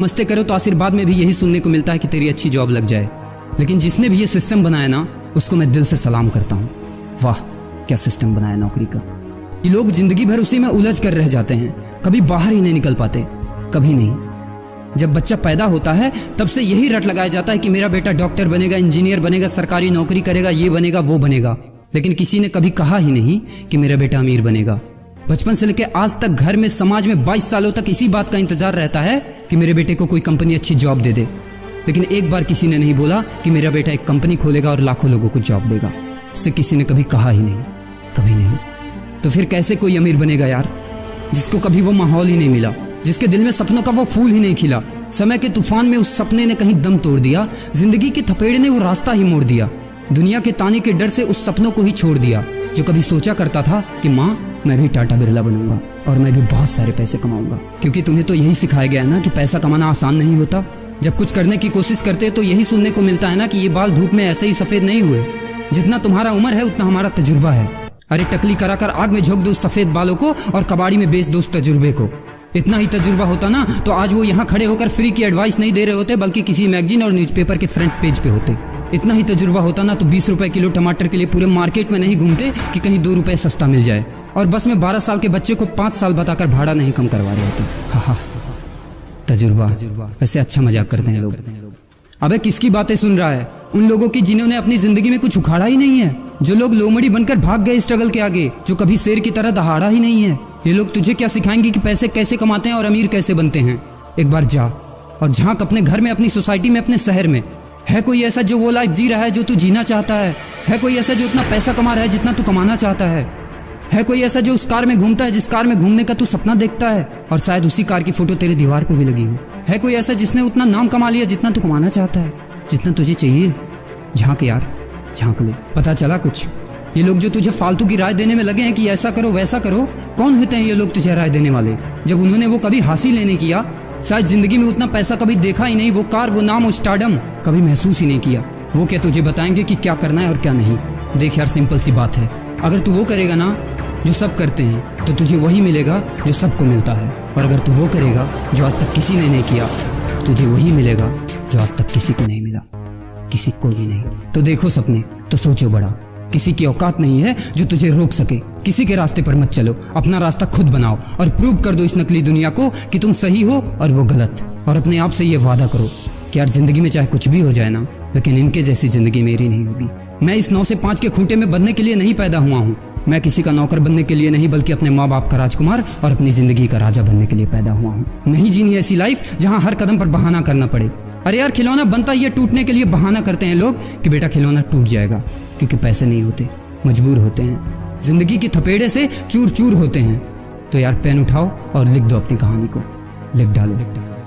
मस्ते करो तो आशीर्वाद में भी यही सुनने को मिलता है कि तेरी अच्छी जॉब लग जाए। लेकिन जिसने भी ये सिस्टम बनाया ना, उसको मैं दिल से सलाम करता हूँ। वाह क्या सिस्टम बनाया नौकरी का। ये लोग जिंदगी भर उसी में उलझ कर रह जाते हैं, कभी बाहर ही नहीं निकल पाते, कभी नहीं। जब बच्चा पैदा होता है तब से यही रट लगाया जाता है कि मेरा बेटा डॉक्टर बनेगा, इंजीनियर बनेगा, सरकारी नौकरी करेगा, ये बनेगा वो बनेगा। लेकिन किसी ने कभी कहा ही नहीं कि मेरा बेटा अमीर बनेगा। बचपन से लेकर आज तक घर में, समाज में 22 सालों तक इसी बात का इंतजार रहता है कि मेरे बेटे को कोई कंपनी अच्छी जॉब दे दे। लेकिन एक बार किसी ने नहीं बोला कि मेरा बेटा एक कंपनी खोलेगा और लाखों लोगों को जॉब देगा। उससे किसी ने कभी कहा ही नहीं, कभी नहीं। तो फिर कैसे कोई अमीर बनेगा यार, जिसको कभी वो माहौल ही नहीं मिला, जिसके दिल में सपनों का वो फूल ही नहीं खिला। समय के तूफान में उस सपने ने कहीं दम तोड़ दिया, जिंदगी के थपेड़े ने वो रास्ता ही मोड़ दिया, दुनिया के ताने के डर से उस सपनों को ही छोड़ दिया। जो कभी सोचा करता था कि माँ मैं भी टाटा बिरला बनूंगा और मैं भी बहुत सारे पैसे कमाऊंगा। क्योंकि तुम्हें तो यही सिखाया गया है ना कि पैसा कमाना आसान नहीं होता। जब कुछ करने की कोशिश करते तो यही सुनने को मिलता है ना कि ये बाल धूप में ऐसे ही सफेद नहीं हुए। जितना तुम्हारा उम्र है उतना हमारा तजुर्बा है। अरे टकली कराकर आग में झोंक दो उस सफेद बालों को और कबाड़ी में बेच दो उस तजुर्बे को। इतना ही तजुर्बा होता ना तो आज वो यहाँ खड़े होकर फ्री की एडवाइस नहीं दे रहे होते, बल्कि किसी मैगजीन और न्यूज़पेपर के फ्रंट पेज पे होते। इतना ही तजुर्बा होता ना तो 20 रुपए किलो टमाटर के लिए पूरे मार्केट में नहीं घूमते कि कहीं 2 रुपए सस्ता मिल जाए। और बस में 12 साल के बच्चे को 5 साल बताकर भाड़ा नहीं कम करवा रहे होते। हाँ तजुर्बा, वैसे अच्छा मजाक करते हैं लोग। अबे किसकी बातें सुन रहा है? उन लोगों की जिन्होंने अपनी जिंदगी में कुछ उखाड़ा ही नहीं है, जो लोग लोमड़ी बनकर भाग गए स्ट्रगल के आगे, जो कभी शेर की तरह दहाड़ा ही नहीं है। ये लोग तुझे क्या सिखाएंगे कि पैसे कैसे कमाते हैं और अमीर कैसे बनते हैं। एक बार जा और झांक अपने घर में, अपनी सोसाइटी में, अपने शहर में। है कोई ऐसा जो वो लाइफ जी रहा है जो तू जीना चाहता है? है कोई ऐसा जो इतना पैसा कमा रहा है जितना तू कमाना चाहता है? है कोई ऐसा जो उस कार में घूमता है जिस कार में घूमने का तू सपना देखता है और शायद उसी कार की फोटो तेरे दीवार पे भी लगी हो? है कोई ऐसा जिसने उतना नाम कमा लिया जितना तू कमाना चाहता है, जितना तुझे चाहिए? झांक यार, झांक ले, पता चला कुछ। ये लोग जो तुझे फालतू की राय देने में लगे हैं कि ऐसा करो वैसा करो, कौन होते हैं ये लोग तुझे राय देने वाले? जब उन्होंने वो कभी हासिल ही नहीं किया, शायद जिंदगी में उतना पैसा कभी देखा ही नहीं, वो कार, वो नाम, वो स्टारडम कभी महसूस ही नहीं किया, वो क्या तुझे बताएंगे कि क्या करना है और क्या नहीं? देख यार, सिंपल सी बात है, अगर तू वो करेगा ना जो सब करते हैं तो तुझे वही मिलेगा जो सबको मिलता है। और अगर तू वो करेगा जो आज तक किसी ने नहीं किया, तुझे वही मिलेगा जो आज तक किसी को नहीं मिला, किसी को भी नहीं। तो देखो सपने तो सोचो बड़ा, किसी की औकात नहीं है जो तुझे रोक सके। किसी के रास्ते पर मत चलो, अपना रास्ता खुद बनाओ और प्रूव कर दो इस नकली दुनिया को कि तुम सही हो और वो गलत। और अपने आप से ये वादा करो कि यार जिंदगी में चाहे कुछ भी हो जाए ना, लेकिन इनके जैसी जिंदगी मेरी नहीं होगी। मैं इस 9 से 5 के खूंटे में बंधने के लिए नहीं पैदा हुआ हूँ। मैं किसी का नौकर बनने के लिए नहीं, बल्कि अपने माँ बाप का राजकुमार और अपनी जिंदगी का राजा बनने के लिए पैदा हुआ हूँ। नहीं जीनी ऐसी लाइफ जहाँ हर कदम पर बहाना करना पड़े। अरे यार, खिलौना बनता ही है टूटने के लिए। बहाना करते हैं लोग कि बेटा खिलौना टूट जाएगा, क्योंकि पैसे नहीं होते, मजबूर होते हैं, जिंदगी के थपेड़े से चूर चूर होते हैं। तो यार पेन उठाओ और लिख दो अपनी कहानी को, लिख डालो।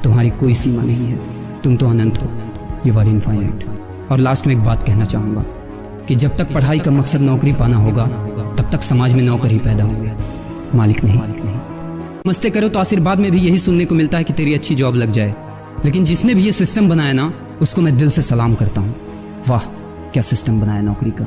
तुम्हारी कोई सीमा नहीं है, तुम तो अनंत हो, यू आर इनफाइनाइट। और लास्ट में एक बात कहना चाहूंगा कि जब तक पढ़ाई का मकसद नौकरी पाना होगा, तब तक समाज में नौकर ही पैदा होंगे, मालिक नहीं। मस्ते करो तो आशीर्वाद में भी यही सुनने को मिलता है कि तेरी अच्छी जॉब लग जाए। लेकिन जिसने भी ये सिस्टम बनाया ना, उसको मैं दिल से सलाम करता हूँ। वाह क्या सिस्टम बनाया नौकरी का।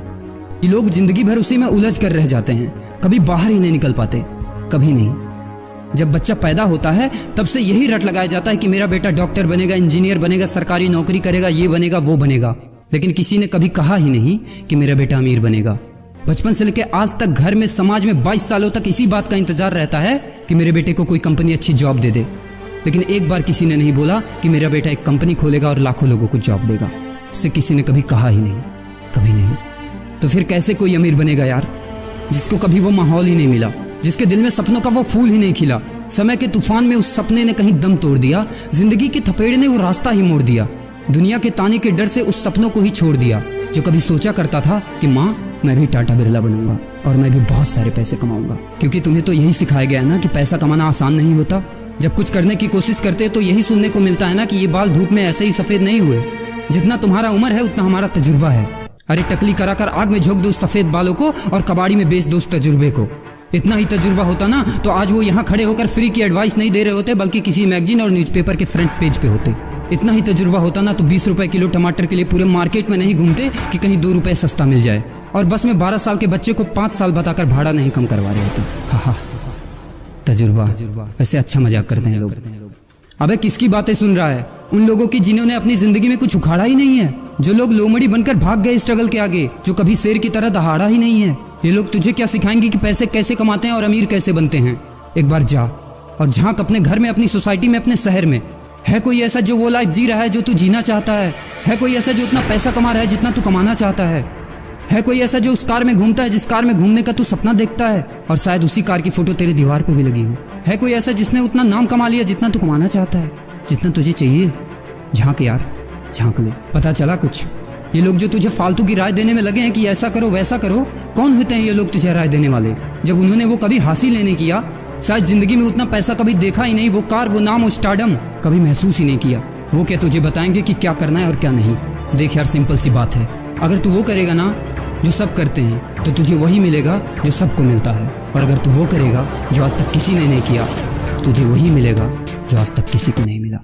ये लोग जिंदगी भर उसी में उलझ कर रह जाते हैं, कभी बाहर ही नहीं निकल पाते, कभी नहीं। जब बच्चा पैदा होता है तब से यही रट लगाया जाता है कि मेरा बेटा डॉक्टर बनेगा, इंजीनियर बनेगा, सरकारी नौकरी करेगा, ये बनेगा वो बनेगा। लेकिन किसी ने कभी कहा ही नहीं कि मेरा बेटा अमीर बनेगा। बचपन से लेकर आज तक घर में, समाज में 22 सालों तक इसी बात का इंतजार रहता है कि मेरे बेटे को कोई कंपनी अच्छी जॉब दे दे। लेकिन एक बार किसी ने नहीं बोला कि मेरा बेटा एक कंपनी खोलेगा और लाखों लोगों को जॉब देगा। उससे किसी ने कभी कहा ही नहीं, कभी नहीं। तो फिर कैसे कोई अमीर बनेगा यार, जिसको कभी वो माहौल ही नहीं मिला, जिसके दिल में सपनों का वो फूल ही नहीं खिला। समय के तूफान में उस सपने ने कहीं दम तोड़ दिया, जिंदगी के थपेड़े ने वो रास्ता ही मोड़ दिया, दुनिया के ताने के डर से उस सपनों को ही छोड़ दिया। जो कभी सोचा करता था कि माँ मैं भी टाटा बिरला बनूंगा और मैं भी बहुत सारे पैसे कमाऊंगा। क्योंकि तुम्हें तो यही सिखाया गया है ना कि पैसा कमाना आसान नहीं होता। जब कुछ करने की कोशिश करते तो यही सुनने को मिलता है ना कि ये बाल धूप में ऐसे ही सफेद नहीं हुए। जितना तुम्हारा उम्र है उतना हमारा तजुर्बा है। अरे टकली कराकर आग में झोंक दो उस सफेद बालों को और कबाड़ी में बेच दो उस तजुर्बे को। इतना ही तजुर्बा होता ना तो आज वो यहाँ खड़े होकर फ्री की एडवाइस नहीं दे रहे होते, बल्कि किसी मैगजीन और न्यूज़पेपर के फ्रंट पेज पे होते। इतना ही तजुर्बा होता ना तो 20 रुपए किलो टमाटर के लिए पूरे मार्केट में नहीं घूमते कि कहीं 2 रुपए सस्ता मिल जाए। और बस में 12 साल के बच्चे को 5 साल बताकर भाड़ा नहीं कम करवा रहे होते। तजुर्बा, वैसे अच्छा मजाक करते हैं लोग। अबे किसकी बातें सुन रहा है? उन लोगों की जिन्होंने अपनी जिंदगी में कुछ उखाड़ा ही नहीं है, जो लोग लोमड़ी बनकर भाग गए स्ट्रगल के आगे, जो कभी शेर की तरह दहाड़ा ही नहीं है। ये लोग तुझे क्या सिखाएंगे कि पैसे कैसे कमाते हैं और अमीर कैसे बनते हैं। एक बार जा और झांक अपने घर में, अपनी सोसाइटी में, अपने शहर में। है कोई ऐसा जो वो लाइफ जी रहा है जो तू जीना चाहता है? है कोई ऐसा जो उतना पैसा कमा रहा है जितना तू कमाना चाहता है? है कोई ऐसा जो उस कार में घूमता है जिस कार में घूमने का तू सपना देखता है, और शायद उसी कार की फोटो तेरे दीवार पे भी लगी हो? है कोई ऐसा जिसने उतना नाम कमा लिया जितना तू कमाना चाहता है, जितना तुझे चाहिए? झांक यार, झांक ले, पता चला कुछ। ये लोग जो तुझे फालतू की राय देने में लगे हैं कि ऐसा करो वैसा करो, कौन होते हैं ये लोग तुझे राय देने वाले, जब उन्होंने वो कभी हासिल नहीं किया? शायद जिंदगी में उतना पैसा कभी देखा ही नहीं, वो कार, वो नाम, वो स्टारडम कभी महसूस ही नहीं किया। वो क्या तुझे बताएंगे कि क्या करना है और क्या नहीं? देख यार, सिंपल सी बात है, अगर तू वो करेगा ना जो सब करते हैं, तो तुझे वही मिलेगा जो सबको मिलता है। और अगर तू वो करेगा जो आज तक किसी ने नहीं किया, तुझे वही मिलेगा जो आज तक किसी को नहीं मिला,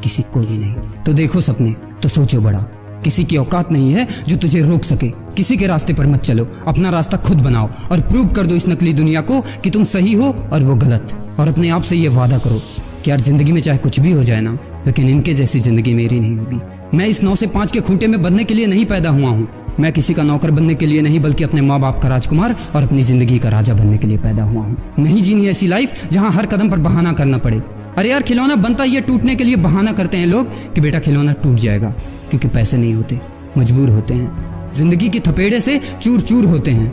किसी को भी नहीं। तो देखो सपने, तो सोचो बड़ा। किसी की औकात नहीं है जो तुझे रोक सके। किसी के रास्ते पर मत चलो, अपना रास्ता खुद बनाओ और प्रूव कर दो इस नकली दुनिया को कि तुम सही हो और वो गलत। और अपने आप से ये वादा करो कि यार जिंदगी में चाहे कुछ भी हो जाए ना, लेकिन इनके जैसी जिंदगी मेरी नहीं होगी। मैं इस 9 से 5 के खूंटे में बंधने के लिए नहीं पैदा हुआ हूँ। मैं किसी का नौकर बनने के लिए नहीं, बल्कि अपने माँ बाप का राजकुमार और अपनी जिंदगी का राजा बनने के लिए पैदा हुआ हूँ। नहीं जीनी ऐसी लाइफ जहाँ हर कदम पर बहाना करना पड़े। अरे यार, खिलौना बनता ही है टूटने के लिए। बहाना करते हैं लोग कि बेटा खिलौना टूट जाएगा, क्योंकि पैसे नहीं होते, मजबूर होते हैं, जिंदगी की थपेड़े से चूर चूर होते हैं।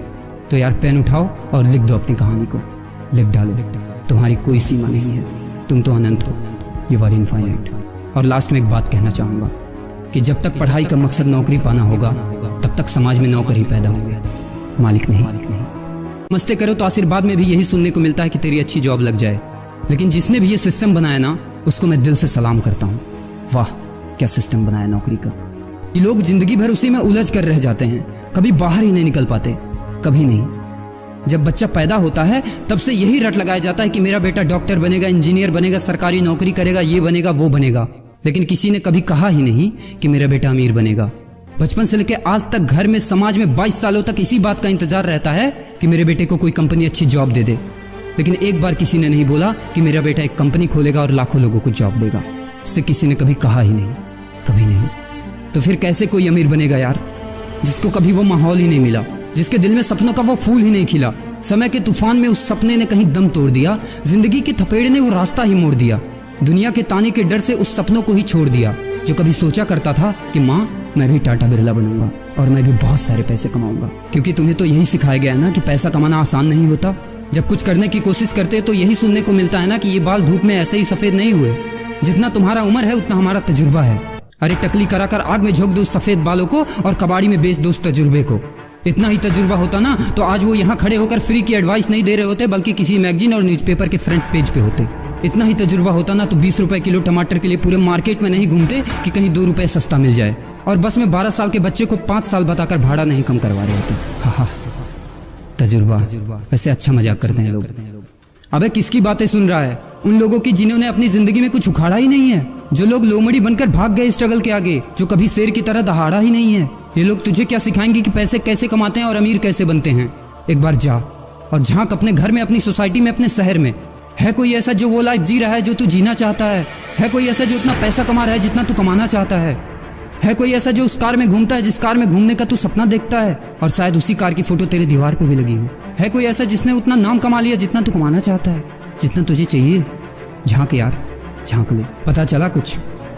तो यार पेन उठाओ और लिख दो अपनी कहानी को, लिख डालो। तुम्हारी कोई सीमा नहीं है, तुम तो अनंत हो, यू आर इनफाइनाइट। और लास्ट में एक बात कहना चाहूंगा कि जब तक पढ़ाई का मकसद नौकरी पाना होगा, तब तक समाज में नौकर ही पैदा होंगे, मालिक नहीं। मस्ते करो तो आशीर्वाद में भी यही सुनने को मिलता है कि तेरी अच्छी जॉब लग जाए। लेकिन जिसने भी ये सिस्टम बनाया ना, उसको मैं दिल से सलाम करता हूँ। वाह, क्या सिस्टम बनाया नौकरी का। ये लोग जिंदगी भर उसी में उलझ कर रह जाते हैं, कभी बाहर ही नहीं निकल पाते, कभी नहीं। जब बच्चा पैदा होता है तब से यही रट लगाया जाता है कि मेरा बेटा डॉक्टर बनेगा, इंजीनियर बनेगा, सरकारी नौकरी करेगा, ये बनेगा, वो बनेगा। लेकिन किसी ने कभी कहा ही नहीं कि मेरा बेटा अमीर बनेगा। बचपन से लेकर आज तक घर में, समाज में 22 सालों तक इसी बात का इंतजार रहता है कि मेरे बेटे को कोई कंपनी अच्छी जॉब दे दे। लेकिन एक बार किसी ने नहीं बोला कि मेरा बेटा एक कंपनी खोलेगा और लाखों लोगों को जॉब देगा। उससे किसी ने कभी कहा ही नहीं, कभी नहीं। तो फिर कैसे कोई अमीर बनेगा यार, जिसको कभी वो माहौल ही नहीं मिला, जिसके दिल में सपनों का वो फूल ही नहीं खिला। समय के तूफान में उस सपने ने कहीं दम तोड़ दिया, जिंदगी के थपेड़े ने वो रास्ता ही मोड़ दिया, दुनिया के ताने के डर से उस सपनों को ही छोड़ दिया। जो कभी सोचा करता था कि माँ, मैं भी टाटा बिरला बनूंगा और मैं भी बहुत सारे पैसे कमाऊंगा। क्योंकि तुम्हें तो यही सिखाया गया है ना कि पैसा कमाना आसान नहीं होता। जब कुछ करने की कोशिश करते तो यही सुनने को मिलता है ना कि ये बाल धूप में ऐसे ही सफेद नहीं हुए। जितना तुम्हारा उम्र है उतना हमारा तजुर्बा है। अरे टकली कराकर आग में झोंक दो उस सफेद बालों को और कबाड़ी में बेच दो उस तजुर्बे को। इतना ही तजुर्बा होता ना तो आज वो यहाँ खड़े होकर फ्री की एडवाइस नहीं दे रहे होते, बल्कि किसी मैगजीन और न्यूज़पेपर के फ्रंट पेज पे होते। इतना ही तजुर्बा होता ना तो 20 रुपए किलो टमाटर के लिए पूरे मार्केट में नहीं घूमते कि कहीं 2 रुपए सस्ता मिल जाए। और बस में 12 साल के बच्चे को 5 साल बताकर भाड़ा नहीं कम करवा रहे होते। हा, तजुर्बा। वैसे अच्छा मजाक करते हैं लोग। अबे किसकी बातें सुन रहा है? उन लोगों की जिन्होंने अपनी जिंदगी में कुछ उखाड़ा ही नहीं है, जो लोग लोमड़ी बनकर भाग गए स्ट्रगल के आगे, जो कभी शेर की तरह दहाड़ा ही नहीं है। ये लोग तुझे क्या सिखाएंगे कि पैसे कैसे कमाते हैं और अमीर कैसे बनते हैं। एक बार जा और झांक अपने घर में, अपनी सोसाइटी में, अपने शहर में। है कोई ऐसा जो वो लाइफ जी रहा है जो तू जीना चाहता है? है कोई ऐसा जो उतना पैसा कमा रहा है जितना तू कमाना चाहता है? है कोई ऐसा जो उस कार में घूमता है जिस कार में घूमने का तू सपना देखता है, और शायद उसी कार की फोटो तेरे दीवार पे भी लगी हो? है कोई ऐसा जिसने उतना नाम कमा लिया जितना तू कमाना चाहता है, जितना तुझे चाहिए? झांक यार, झांक ले, पता चला कुछ।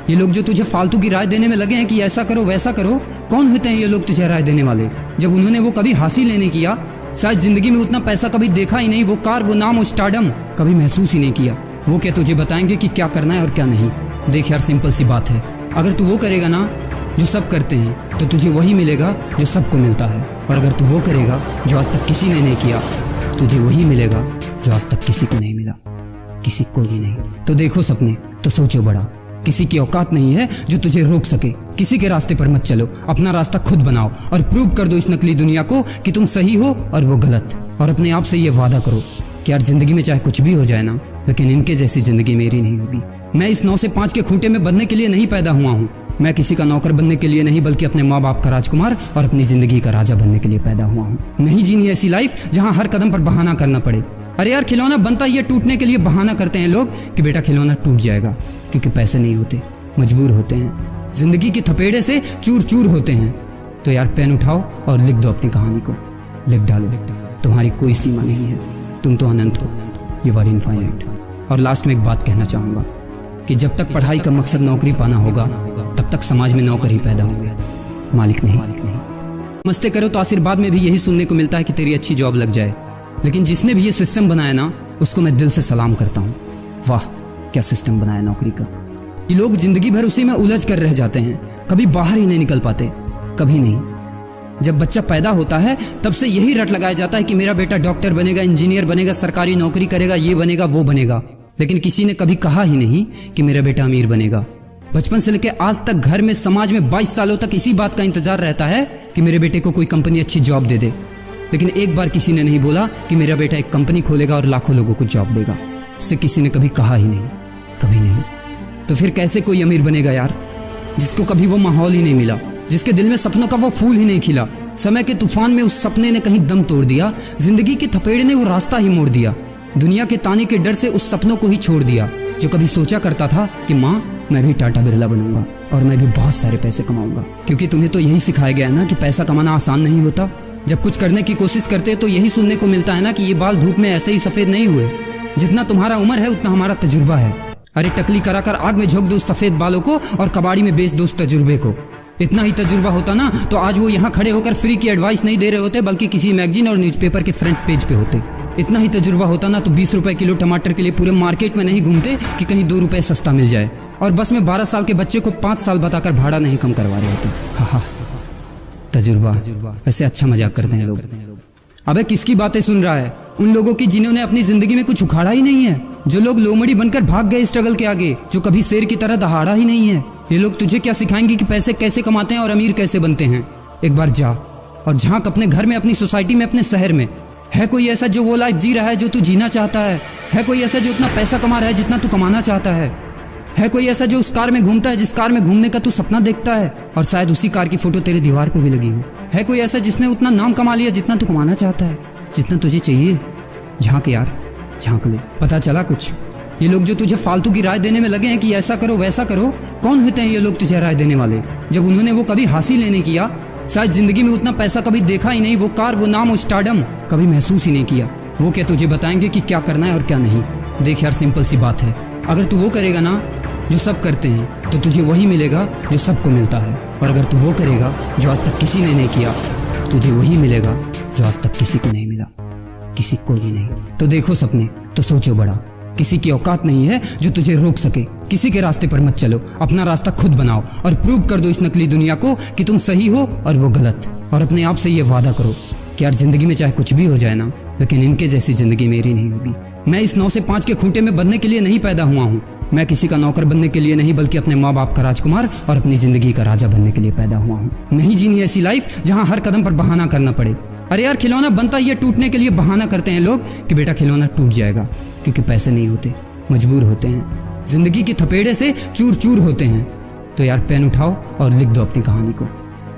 ये लोग जो तुझे फालतू की राय देने में लगे हैं कि ऐसा करो वैसा करो, कौन होते हैं ये लोग तुझे राय देने वाले, जब उन्होंने वो कभी हासिल नहीं किया? शायद जिंदगी में उतना पैसा कभी देखा ही नहीं, वो कार, वो नाम, वो स्टारडम कभी महसूस ही नहीं किया। वो क्या तुझे बताएंगे कि क्या करना है और क्या नहीं? देख यार, सिंपल सी बात है, अगर तू वो करेगा ना जो सब करते हैं, तो तुझे वही मिलेगा जो सबको मिलता है। और अगर तू वो करेगा जो आज तक किसी ने नहीं किया, तुझे वही मिलेगा जो आज तक किसी को नहीं मिला, किसी को भी नहीं। तो देखो सपने, तो सोचो बड़ा। किसी की औकात नहीं है जो तुझे रोक सके। किसी के रास्ते पर मत चलो, अपना रास्ता खुद बनाओ और प्रूव कर दो इस नकली दुनिया को कि तुम सही हो और वो गलत। और अपने आप से ये वादा करो कि यार जिंदगी में चाहे कुछ भी हो जाए ना, लेकिन इनके जैसी जिंदगी मेरी नहीं होगी। मैं इस 9 से 5 के खूंटे में बंधने के लिए नहीं पैदा हुआ हूँ। मैं किसी का नौकर बनने के लिए नहीं, बल्कि अपने माँ बाप का राजकुमार और अपनी जिंदगी का राजा बनने के लिए पैदा हुआ हूँ। नहीं जीनी ऐसी लाइफ जहाँ हर कदम पर बहाना करना पड़े। अरे यार खिलौना बनता ही है टूटने के लिए, बहाना करते हैं लोग कि बेटा खिलौना टूट जाएगा, क्योंकि पैसे नहीं होते, मजबूर होते हैं, जिंदगी की थपेड़े से चूर चूर होते हैं। तो यार पेन उठाओ और लिख दो अपनी कहानी को, लिख डालो, तुम्हारी कोई सीमा नहीं है, तुम तो अनंत हो, यू आर इनफाइनाइट। और लास्ट में एक बात कहना चाहूंगा कि जब तक पढ़ाई का मकसद नौकरी पाना होगा तब तक समाज में नौकर ही पैदा होंगे, मालिक नहीं। नमस्ते करो तो आशीर्वाद में भी यही सुनने को मिलता है कि तेरी अच्छी जॉब लग जाए, लेकिन जिसने भी ये सिस्टम बनाया ना उसको मैं दिल से सलाम करता हूँ। वाह क्या सिस्टम बनाया नौकरी का। ये लोग जिंदगी भर उसी में उलझ कर रह जाते हैं, कभी बाहर ही नहीं निकल पाते, कभी नहीं। जब बच्चा पैदा होता है तब से यही रट लगाया जाता है कि मेरा बेटा डॉक्टर बनेगा, इंजीनियर बनेगा, सरकारी नौकरी करेगा, ये बनेगा वो बनेगा, लेकिन किसी ने कभी कहा ही नहीं कि मेरा बेटा अमीर बनेगा। बचपन से लेकर आज तक घर में, समाज में 22 सालों तक इसी बात का इंतजार रहता है कि मेरे बेटे को कोई कंपनी अच्छी जॉब दे दे, लेकिन एक बार किसी ने नहीं बोला कि मेरा बेटा एक कंपनी खोलेगा और लाखों लोगों को जॉब देगा। उससे किसी ने कभी कहा ही नहीं, कभी नहीं। तो फिर कैसे कोई अमीर बनेगा यार, जिसको कभी वो माहौल ही नहीं मिला, जिसके दिल में सपनों का वो फूल ही नहीं खिला। समय के तूफान में उस सपने ने कहीं दम तोड़ दिया, जिंदगी के थपेड़े ने वो रास्ता ही मोड़ दिया, दुनिया के ताने के डर से उस सपनों को ही छोड़ दिया। जो कभी सोचा करता था कि माँ मैं भी टाटा बिरला बनूंगा और मैं भी बहुत सारे पैसे कमाऊंगा, क्योंकि तुम्हें तो यही सिखाया गया है ना कि पैसा कमाना आसान नहीं होता। जब कुछ करने की कोशिश करते तो यही सुनने को मिलता है ना कि ये बाल धूप में ऐसे ही सफेद नहीं हुए, जितना तुम्हारा उम्र है उतना हमारा तजुर्बा है। अरे टकली कराकर आग में झोंक दो उस सफेद बालों को और कबाड़ी में बेच दो उस तजुर्बे को। इतना ही तजुर्बा होता ना तो आज वो यहाँ खड़े होकर फ्री की एडवाइस नहीं दे रहे होते, बल्कि किसी मैगजीन और न्यूज़पेपर के फ्रंट पेज पे होते। इतना ही तजुर्बा होता ना तो 20 रुपए किलो टमाटर के लिए पूरे मार्केट में नहीं घूमते कि कहीं 2 रुपए सस्ता मिल जाए, और बस में 12 साल के बच्चे को 5 साल बताकर भाड़ा नहीं कम करवा रहे होते। हा तजुर्बा, वैसे अच्छा मजाक करते हैं लोग। अबे किसकी बातें सुन रहा है? उन लोगों की जिन्होंने अपनी जिंदगी में कुछ उखाड़ा ही नहीं है, जो लोग लोमड़ी बनकर भाग गए स्ट्रगल के आगे, जो कभी शेर की तरह दहाड़ा ही नहीं है। ये लोग तुझे क्या सिखाएंगे कि पैसे कैसे कमाते हैं और अमीर कैसे बनते हैं। एक बार जा और झांक अपने घर में, अपनी सोसाइटी में, अपने शहर में। है कोई ऐसा जो वो लाइफ जी रहा है जो तू जीना चाहता है? है कोई ऐसा जो उतना पैसा कमा रहा है जितना तू कमाना चाहता है? है कोई ऐसा जो उस कार में घूमता है जिस कार में घूमने का तू सपना देखता है, और शायद उसी कार की फोटो तेरे दीवार पे भी लगी हो? है कोई ऐसा जिसने उतना नाम कमा लिया जितना तू कमाना चाहता है, जितना तुझे चाहिए? झांक यार, झांक ले, पता चला कुछ। ये लोग जो तुझे फालतू की राय देने में लगे हैं कि ऐसा करो वैसा करो, कौन होते हैं ये लोग तुझे राय देने वाले, जब उन्होंने वो कभी हासिल ही नहीं किया? शायद जिंदगी में उतना पैसा कभी देखा ही नहीं, वो कार, वो नाम, वो स्टारडम कभी महसूस ही नहीं किया। वो क्या तुझे बताएंगे कि क्या करना है और क्या नहीं? देख यार, सिंपल सी बात है, अगर तू वो करेगा ना जो सब करते हैं तो तुझे वही मिलेगा जो सबको मिलता है, और अगर तू वो करेगा जो आज तक किसी ने नहीं किया, तुझे वही मिलेगा जो आज तक किसी को नहीं मिला, किसी को भी नहीं। तो देखो सपने तो सोचो बड़ा, किसी की औकात नहीं है जो तुझे रोक सके। किसी के रास्ते पर मत चलो, अपना रास्ता खुद बनाओ और प्रूव कर दो इस नकली दुनिया को कि तुम सही हो और वो गलत। और अपने आप से ये वादा करो कि यार जिंदगी में चाहे कुछ भी हो जाए ना, लेकिन इनके जैसी जिंदगी मेरी नहीं होगी। मैं इस 9 से 5 के खूंटे में बंधने के लिए नहीं पैदा हुआ हूँ। मैं किसी का नौकर बनने के लिए नहीं, बल्कि अपने माँ बाप का राजकुमार और अपनी जिंदगी का राजा बनने के लिए पैदा हुआ हूँ। नहीं जीनी ऐसी लाइफ जहाँ हर कदम पर बहाना करना पड़े। अरे यार खिलौना बनता ही है टूटने के लिए, बहाना करते हैं लोग कि बेटा खिलौना टूट जाएगा, क्योंकि पैसे नहीं होते, मजबूर होते हैं, जिंदगी की थपेड़े से चूर चूर होते हैं। तो यार पेन उठाओ और लिख दो अपनी कहानी को,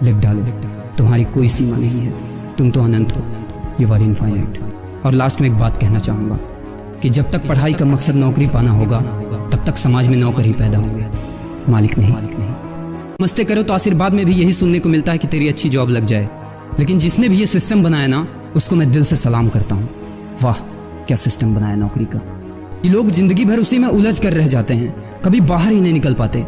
लिख डालो, तुम्हारी कोई सीमा नहीं है, तुम तो अनंत हो, यू आर इनफाइनाइट। और लास्ट में एक बात कहना चाहूंगा कि जब तक पढ़ाई का मकसद नौकरी पाना होगा तब तक समाज में नौकर ही पैदा होंगे, मालिक नहीं। नमस्ते करो तो आशीर्वाद में भी यही सुनने को मिलता है कि तेरी अच्छी जॉब लग जाए, लेकिन जिसने भी ये सिस्टम बनाया ना उसको मैं दिल से सलाम करता हूँ। वाह क्या सिस्टम बनाया नौकरी का। ये लोग जिंदगी भर उसी में उलझ कर रह जाते हैं, कभी बाहर ही नहीं निकल पाते,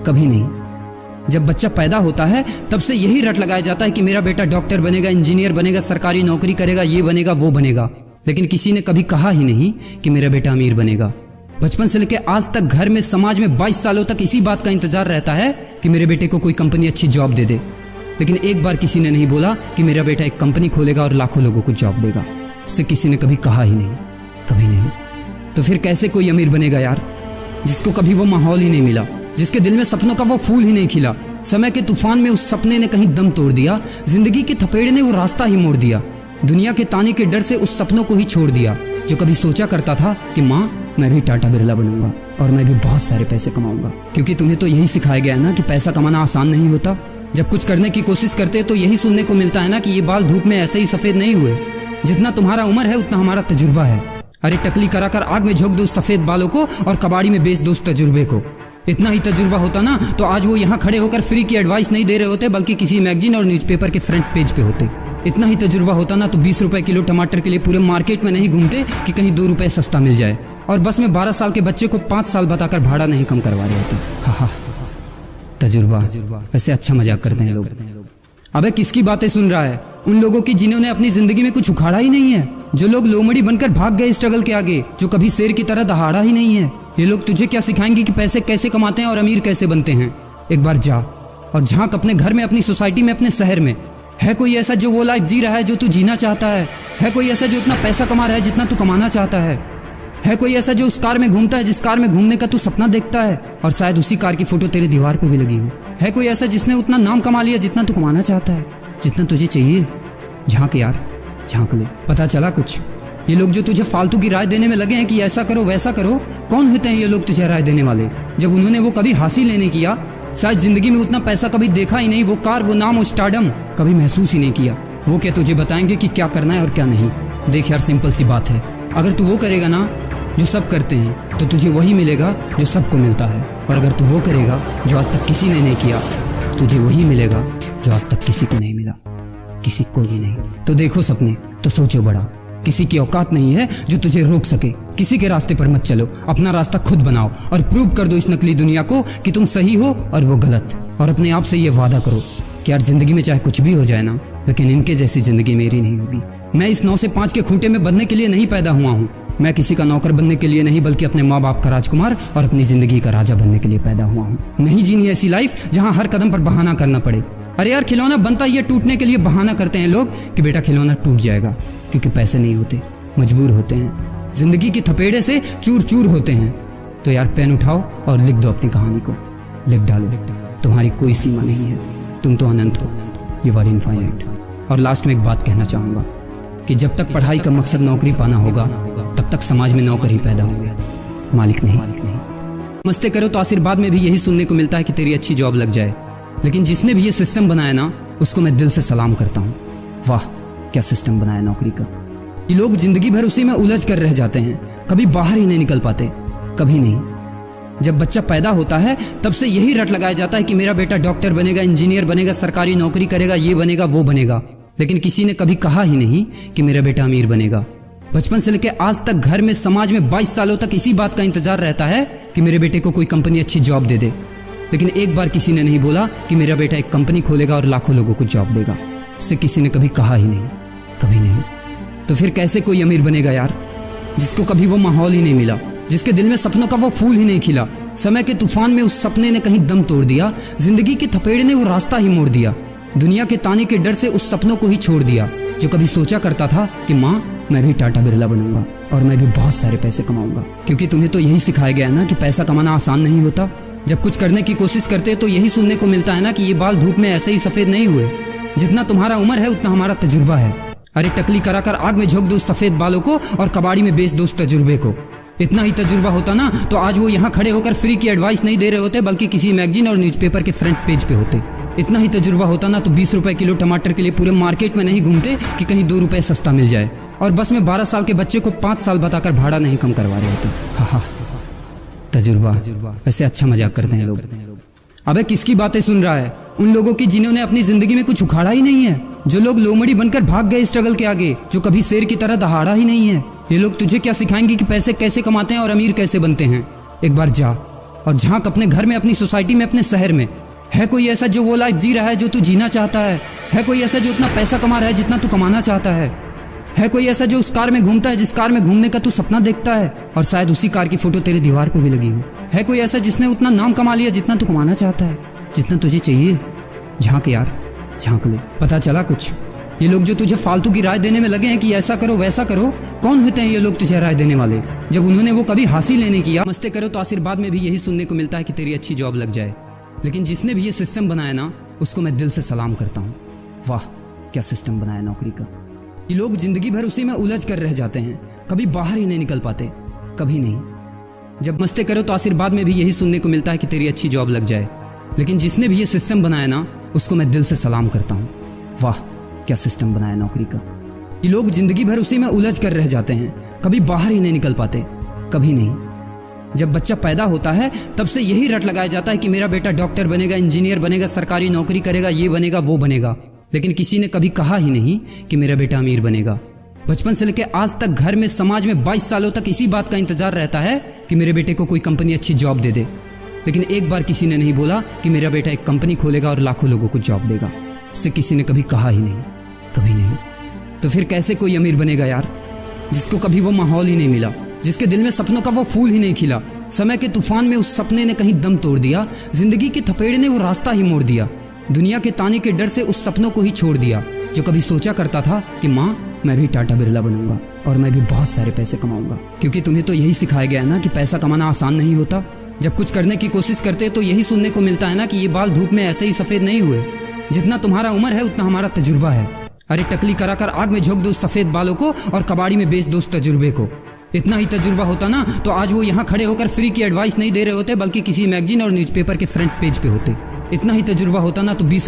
कभी नहीं। जब बच्चा पैदा होता है तब से यही रट लगाया जाता है कि मेरा बेटा डॉक्टर बनेगा, इंजीनियर बनेगा, सरकारी नौकरी करेगा, ये बनेगा वो बनेगा, लेकिन किसी ने कभी कहा ही नहीं कि मेरा बेटा अमीर बनेगा। बचपन से लेकर आज तक घर में, समाज में 22 सालों तक इसी बात का इंतजार रहता है कि मेरे बेटे को कोई कंपनी अच्छी जॉब दे दे, लेकिन एक बार किसी ने नहीं बोला कि मेरा बेटा एक कंपनी खोलेगा और लाखों लोगों को जॉब देगा। उससे किसी ने कभी कहा ही नहीं, कभी नहीं। तो फिर कैसे कोई अमीर बनेगा यार, जिसको कभी वो माहौल ही नहीं मिला, जिसके दिल में सपनों का वो फूल ही नहीं खिला। समय के तूफान में उस सपने ने कहीं दम तोड़ दिया, जिंदगी के थपेड़े ने वो रास्ता ही मोड़ दिया, दुनिया के ताने के डर से उस सपनों को ही छोड़ दिया। जो कभी सोचा करता था कि माँ मैं भी टाटा बिरला बनूंगा और मैं भी बहुत सारे पैसे कमाऊंगा, क्योंकि तुम्हें तो यही सिखाया गया है ना कि पैसा कमाना आसान नहीं होता। जब कुछ करने की कोशिश करते तो यही सुनने को मिलता है ना कि ये बाल धूप में ऐसे ही सफेद नहीं हुए, जितना तुम्हारा उम्र है उतना हमारा तजुर्बा है। अरे टकली करा कर आग में झोंक दो उस सफेद बालों को और कबाड़ी में बेच दो उस तजुर्बे को। इतना ही तजुर्बा होता ना तो आज वो यहाँ खड़े होकर फ्री की एडवाइस नहीं दे रहे होते, बल्कि किसी मैगजीन और न्यूज़पेपर के फ्रंट पेज पे होते। इतना ही तजुर्बा होता ना तो 20 रुपए किलो टमाटर के लिए पूरे मार्केट में नहीं घूमते कि कहीं 2 रुपए सस्ता मिल जाए, और बस में 12 साल के बच्चे को 5 साल बताकर भाड़ा नहीं कम करवा रहे होते। हा तजुर्बा। वैसे अच्छा मजाक करते हैं लोग। अबे किसकी बातें सुन रहा है? उन लोगों की जिन्होंने अपनी जिंदगी में कुछ उखाड़ा ही नहीं है, जो लोग लोमड़ी बनकर भाग गए स्ट्रगल के आगे, जो कभी शेर की तरह दहाड़ा ही नहीं है। ये लोग तुझे क्या सिखाएंगे कि पैसे कैसे कमाते हैं और अमीर कैसे बनते हैं। एक बार जा और झांक अपने घर में, अपनी सोसाइटी में, अपने शहर में। है कोई ऐसा जो वो लाइफ जी रहा है जो तू जीना चाहता है? है कोई ऐसा जो इतना पैसा कमा रहा है जितना तू कमाना चाहता है? है कोई ऐसा जो उस कार में घूमता है जिस कार में घूमने का तू सपना देखता है, और शायद उसी कार की फोटो तेरे दीवार पे भी लगी हो? है कोई ऐसा जिसने उतना नाम कमा लिया जितना तू कमाना चाहता है, जितना तुझे चाहिए? झांक यार, झांक ले, पता चला कुछ। ये लोग जो तुझे फालतू की राय देने में लगे हैं कि ऐसा करो वैसा करो, कौन होते हैं ये लोग तुझे राय देने वाले, जब उन्होंने वो कभी हासिल ही नहीं किया? शायद जिंदगी में उतना पैसा कभी देखा ही नहीं, वो कार, वो नाम, वो स्टारडम कभी महसूस ही नहीं किया। वो क्या तुझे बताएंगे कि क्या करना है और क्या नहीं? देख यार, सिंपल सी बात है, अगर तू वो करेगा ना जो सब करते हैं तो तुझे वही मिलेगा जो सबको मिलता है, और अगर तू वो करेगा जो आज तक किसी ने नहीं किया, तुझे वही मिलेगा जो आज तक किसी को नहीं मिला, किसी को भी नहीं। तो देखो सपने तो सोचो बड़ा, किसी की औकात नहीं है जो तुझे रोक सके। किसी के रास्ते पर मत चलो, अपना रास्ता खुद बनाओ और प्रूव कर दो इस नकली दुनिया को कि तुम सही हो और वो गलत। और अपने आप से ये वादा करो कि यार जिंदगी में चाहे कुछ भी हो जाए ना, लेकिन इनके जैसी जिंदगी मेरी नहीं होगी। मैं इस 9 से 5 के खूंटे में बंधने के लिए नहीं पैदा हुआ हूँ। मैं किसी का नौकर बनने के लिए नहीं, बल्कि अपने माँ बाप का राजकुमार और अपनी जिंदगी का राजा बनने के लिए पैदा हुआ हूँ। नहीं जीनी ऐसी लाइफ जहाँ हर कदम पर बहाना करना पड़े। अरे यार, खिलौना बनता ही है टूटने के लिए। बहाना करते हैं लोग कि बेटा खिलौना टूट जाएगा, क्योंकि पैसे नहीं होते, मजबूर होते हैं, जिंदगी की थपेड़े से चूर चूर होते हैं। तो यार पेन उठाओ और लिख दो अपनी कहानी को, लिख डालो। तुम्हारी कोई सीमा नहीं है, तुम तो अनंत हो, यू आर इनफाइनाइट। और लास्ट में एक बात कहना चाहूंगा कि जब तक पढ़ाई का मकसद नौकरी पाना होगा, तब तक समाज में नौकर ही पैदा होंगे, मालिक नहीं। मस्ते करो तो आशीर्वाद में भी यही सुनने को मिलता है कि तेरी अच्छी जॉब लग जाए, लेकिन जिसने भी ये सिस्टम बनाया ना, उसको मैं दिल से सलाम करता हूँ। वाह क्या सिस्टम बनाया नौकरी का। ये लोग जिंदगी भर उसी में उलझ कर रह जाते हैं, कभी बाहर ही नहीं निकल पाते, कभी नहीं। जब बच्चा पैदा होता है तब से यही रट लगाया जाता है कि मेरा बेटा डॉक्टर बनेगा, इंजीनियर बनेगा, सरकारी नौकरी करेगा, ये बनेगा वो बनेगा, लेकिन किसी ने कभी कहा ही नहीं कि मेरा बेटा अमीर बनेगा। बचपन से लेकर आज तक घर में, समाज में 22 सालों तक इसी बात का इंतजार रहता है कि मेरे बेटे को कोई कंपनी अच्छी जॉब दे दे, लेकिन एक बार किसी ने नहीं बोला कि मेरा बेटा एक कंपनी खोलेगा और लाखों लोगों को जॉब देगा। उससे किसी ने कभी कहा ही नहीं, कभी नहीं। तो फिर कैसे कोई अमीर बनेगा यार, जिसको कभी वो माहौल ही नहीं मिला, जिसके दिल में सपनों का वो फूल ही नहीं खिला। समय के तूफान में उस सपने ने कहीं दम तोड़ दिया, जिंदगी के थपेड़े ने वो रास्ता ही मोड़ दिया, दुनिया के ताने के डर से उस सपनों को ही छोड़ दिया। जो कभी सोचा करता था कि माँ मैं भी टाटा बिरला बनूंगा और मैं भी बहुत सारे पैसे कमाऊंगा, क्योंकि तुम्हें तो यही सिखाया गया है ना कि पैसा कमाना आसान नहीं होता। जब कुछ करने की कोशिश करते तो यही सुनने को मिलता है ना कि ये बाल धूप में ऐसे ही सफेद नहीं हुए, जितना तुम्हारा उम्र है उतना हमारा तजुर्बा है। अरे टकली करा कर आग में झोंक दो उस सफेद बालों को और कबाड़ी में बेच दो उस तजुर्बे को। इतना ही तजुर्बा होता ना तो आज वो यहाँ खड़े होकर फ्री की एडवाइस नहीं दे रहे होते, बल्कि किसी मैगजीन और न्यूज़पेपर के फ्रंट पेज पे होते। इतना ही तजुर्बा होता ना तो 20 रुपए किलो टमाटर के लिए पूरे मार्केट में नहीं घूमते कि कहीं 2 रुपए सस्ता मिल जाए, और बस में 12 साल के बच्चे को 5 साल बताकर भाड़ा नहीं कम करवा रहे होते। हा तजुर्बा। वैसे अच्छा मजाक करते हैं लोग। अबे किसकी बातें सुन रहा है? उन लोगों की जिन्होंने अपनी जिंदगी में कुछ उखाड़ा ही नहीं है, जो लोग लोमड़ी बनकर भाग गए स्ट्रगल के आगे, जो कभी शेर की तरह दहाड़ा ही नहीं है। ये लोग तुझे क्या सिखाएंगे कि पैसे कैसे कमाते हैं और अमीर कैसे बनते हैं? एक बार जा और झांक अपने घर में, अपनी सोसाइटी में, अपने शहर में। है कोई ऐसा जो वो लाइफ जी रहा है जो तू जीना चाहता है? है कोई ऐसा जो इतना पैसा कमा रहा है जितना तू कमाना चाहता है? है कोई ऐसा जो उस कार में घूमता है जिस कार में घूमने का तू सपना देखता है, और शायद उसी कार की फोटो तेरे दीवार पे भी लगी हो? है कोई ऐसा जिसने उतना नाम कमा लिया जितना तू कमाना चाहता है, जितना तुझे चाहिए? झांक यार, झांक ले, पता चला कुछ। ये लोग जो तुझे फालतू की राय देने में लगे हैं कि ऐसा करो वैसा करो, कौन होते हैं ये लोग तुझे राय देने वाले, जब उन्होंने वो कभी हासिल नहीं किया? मस्ते करो तो आशीर्वाद में भी यही सुनने को मिलता है कि तेरी अच्छी जॉब लग जाए, लेकिन जिसने भी ये सिस्टम बनाया ना, उसको मैं दिल से सलाम करता हूँ। वाह क्या सिस्टम बनाया नौकरी का। ये लोग जिंदगी भर उसी में उलझ कर रह जाते हैं, कभी बाहर ही नहीं निकल पाते, कभी नहीं। जब मस्ते करो तो आशीर्वाद में भी यही सुनने को मिलता है कि तेरी अच्छी जॉब लग जाए, लेकिन जिसने भी ये सिस्टम बनाया ना, उसको मैं दिल से सलाम करता हूँ। वाह क्या सिस्टम बनाया नौकरी का। ये लोग जिंदगी भर उसी में उलझ कर रह जाते हैं, कभी बाहर ही नहीं निकल पाते, कभी नहीं। जब बच्चा पैदा होता है तब से यही रट लगाया जाता है कि मेरा बेटा डॉक्टर बनेगा, इंजीनियर बनेगा, सरकारी नौकरी करेगा, ये बनेगा वो बनेगा, लेकिन किसी ने कभी कहा ही नहीं कि मेरा बेटा अमीर बनेगा। बचपन से लेकर आज तक घर में, समाज में 22 सालों तक इसी बात का इंतजार रहता है कि मेरे बेटे को कोई कंपनी अच्छी जॉब दे दे, लेकिन एक बार किसी ने नहीं बोला कि मेरा बेटा एक कंपनी खोलेगा और लाखों लोगों को जॉब देगा। उससे किसी ने कभी कहा ही नहीं, कभी नहीं। तो फिर कैसे कोई अमीर बनेगा यार, जिसको कभी वो माहौल ही नहीं मिला, जिसके दिल में सपनों का वो फूल ही नहीं खिला। समय के तूफान में उस सपने ने कहीं दम तोड़ दिया, जिंदगी के थपेड़े ने वो रास्ता ही मोड़ दिया, दुनिया के ताने के डर से उस सपनों को ही छोड़ दिया जो कभी सोचा करता था कि माँ मैं भी टाटा बिरला बनूंगा और मैं भी बहुत सारे पैसे कमाऊंगा। क्योंकि तुम्हें तो यही सिखाया गया है ना कि पैसा कमाना आसान नहीं होता। जब कुछ करने की कोशिश करते तो यही सुनने को मिलता है ना कि ये बाल धूप में ऐसे ही सफेद नहीं हुए, जितना तुम्हारा उम्र है उतना हमारा तजुर्बा है। अरे टकली कराकर आग में झोंक दो उस सफेद बालों को और कबाड़ी में बेच दो उस तजुर्बे को। इतना ही तजुर्बा होता ना तो आज वो यहाँ खड़े होकर फ्री की एडवाइस नहीं दे रहे होते, बल्कि किसी मैगजीन और न्यूज़पेपर के फ्रंट पेज पे होते। इतना ही तजुर्बा होता ना तो 20